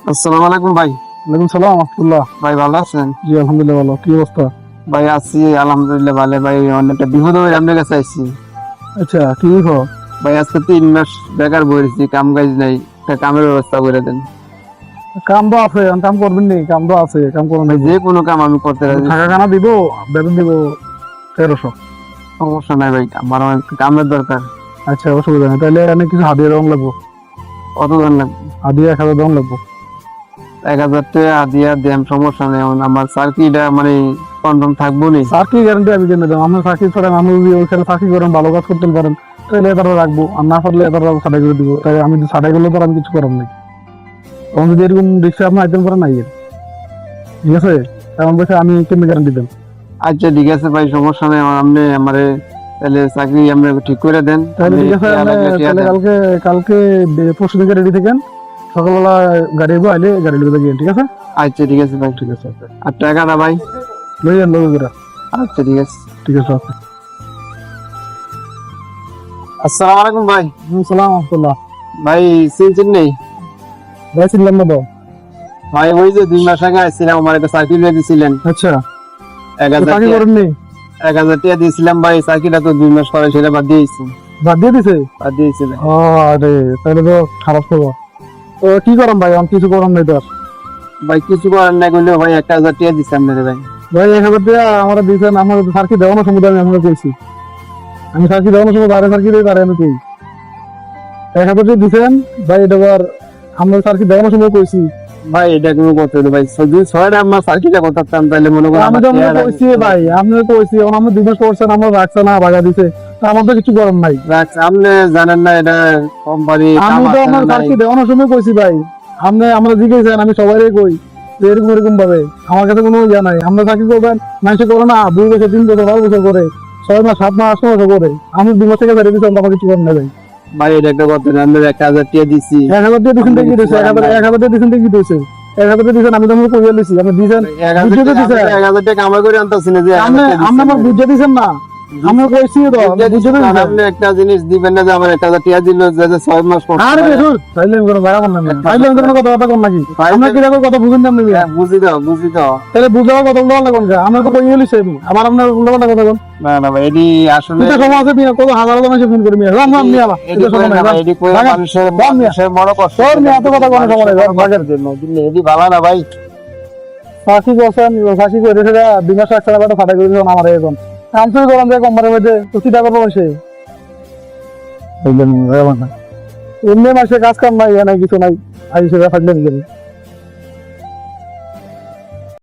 আসসালামু আলাইকুম ভাই। ওয়ালাইকুম সালাম আব্দুল্লাহ। ভাই ভালো আছেন? জি আলহামদুলিল্লাহ ভালো। কি অবস্থা? ভাই আছি আলহামদুলিল্লাহ ভালো। ভাই অনেকটা বিপদ হয়ে আপনার কাছে আইছি। আচ্ছা কি খবর? ভাই আজকে 3 মাস বেকার বসেছি, কাম কাজ নাই, একটা কামের ব্যবস্থা করে দেন। কাম তো আছে, কাম করবেন নি? কাম তো আছে, কাম করুন। ভাই যে কোনো কাম আমি করতে রাজি। থাকা খানা দিব, বেতন দিব 1300। সমস্যা নাই ভাই, আমার অনেক কামের দরকার। আচ্ছা অসুবিধা নেই, তাহলে অনেক কিছু হাদিয়া দেওয়া লাগবো। কত দাম লাগবে? হাদিয়া 1000 দেওয়া লাগবো। 1000 টাকা দিয়া দেন, সমস্যা নেই। এখন আমার চাকরিটা মানে কনফার্ম থাকবো নি। চাকরি গ্যারান্টি আমি জেনে দেবো। আপনার চাকরি ছাড়া আমি যদি ওইখানে চাকরি করেন, ভালো কাজ করতে পারেন, তাহলে এটারও রাখবো, আর না পারলে এটারও ছাড়াই করে দিব। তাই আমি ছাড়াই করলে তো আমি কিছু করার নেই। তখন যদি এরকম রিক্সা আপনার আইটেম করেন নাই, ঠিক আছে, তেমন পয়সা আমি কেমনি গ্যারান্টি দেন? আচ্ছা ঠিক আছে ভাই, সমস্যা নেই। আপনি আমারে তাহলে চাকরি আমরা ঠিক করে দেন। তাহলে ঠিক আছে, তাহলে কালকে কালকে পরশু থেকে রেডি থাকেন। সকালবেলা গাড়ি আইলে গাড়ি লিখে গিয়ে, ঠিক আছে? আচ্ছা ঠিক আছে ভাই, ঠিক আছে। আর টাকাটা ভাই? লই যান লগে করে। আচ্ছা ঠিক আছে। ঠিক আছে। আসসালামু আলাইকুম ভাই। সালাম আব্দুল্লাহ। ভাই চিনছেন নেই? ভাই চিনলাম না তো। ভাই ওই যে 2 মাস আগে আসছিলাম, আমার একটা সাইকেল দিয়েছিলেন। আচ্ছা 1000 চাকরি টাকা। করেননি? 1000 টাকা দিয়েছিলাম ভাই, সাইকেলটা তো 2 মাস পরে সেটা বাদ দিয়েছি। বাদ দিয়ে দিছে? বাদ দিয়েছিলেন। ও আরে তাহলে তো খারাপ খবর। তো কি করাম ভাই, আমি কিছু করাম নাই তো আর। ভাই কিছু করার না করলেও ভাই 1000 টাকা দিচ্ছি আপনাদের ভাই। ভাই 1000 টাকা আমরা দিয়েছেন, আমার সার্কি দেওয়ানোর সময় আমি আমরা পেয়েছি। আমি সার্কি দেওয়ানোর সময় বারে সার্কি দিয়ে তারে আমি পেয়ে 1000 টাকা দিয়েছেন ভাই। এটা আবার আমরা সার্কি দেওয়ানোর সময় কইছি। ভাই এটা কোনো করতে হতো ভাই, যদি 6টা আমার সার্কিটটা করতাম তাহলে মনে করেন আমি তো আমরা কইছি ভাই, আপনি কইছি এখন আমরা 2 মাস করছেন, আমরা রাখছে না, বাগা দিছে, তা আমার তো কিছু করার নাই। আপনি জানেন না এটা কোম্পানি। আমি তো আমার সার্কি দেওয়ানোর সময় কইছি ভাই। আপনি আমরা জিজ্ঞেসেন, আমি সবাই কই যে এরকম এরকম ভাবে, আমার কাছে কোনো ইয়া নাই। আমরা চাকরি করবেন, মানুষ করে না 2 বছর 3 বছর 12 বছর করে, 6 মাস 7 মাস 8 মাস করে, আমি 2 মাস থেকে বেরিয়ে দিচ্ছি, আমার কিছু করার নাই ভাই। ভাই এটা একটা কথা না, আমরা 1000 টাকা দিছি। 1000 টাকা দিচ্ছেন কি দিয়েছে? 1000 টাকা দিচ্ছেন কি দিয়েছে? 1000 টাকা দিচ্ছেন, আমি তো আমার কইয়া লইছি, আপনি দিয়েছেন। 1000 টাকা আমার করে আনতেছি না যে আপনি আমার বুঝে দিয়েছেন না, আমি কইছি তো আপনি একটা জিনিস দিবেন না যে আমার 1000 টাকা দিল যে 6 মাস পর। আরে বেহুর তাইলে আমি কোনো ভাড়া করলাম না, তাইলে আমি কোনো কথা কোন নাকি? আমরা কি রকম কথা বুঝেন না আপনি? বুঝি তো তাহলে বুঝাও কথা বলা লাগুন কা, আমরা তো কইয়া লইছি আমি, আমার আপনার উল্টা পাল্টা কথা কোন না না ভাই, এডি আসলে এটা সময় আছে মিয়া, কত হাজার মানুষ ফোন করে মিয়া, রাম রাম মিয়া এডি কই না ভাই, এডি কই মানুষের মনে কষ্ট। তোর মিয়া এত কথা কোন সময় নাই বাজার জন্য দিলে এডি ভালো না ভাই। ফাঁসি করছেন, ফাঁসি করে সেটা 2 মাস 1 টাকা ফাটা করে দিয়েছেন আমার এখন। কাম শুরু করেন যে কোম্পানির মধ্যে তো কি টাকা পাবো সে? এমনি মাসে কাজ কাম নাই, নাই কিছু নাই, আই সেটা ফাটলে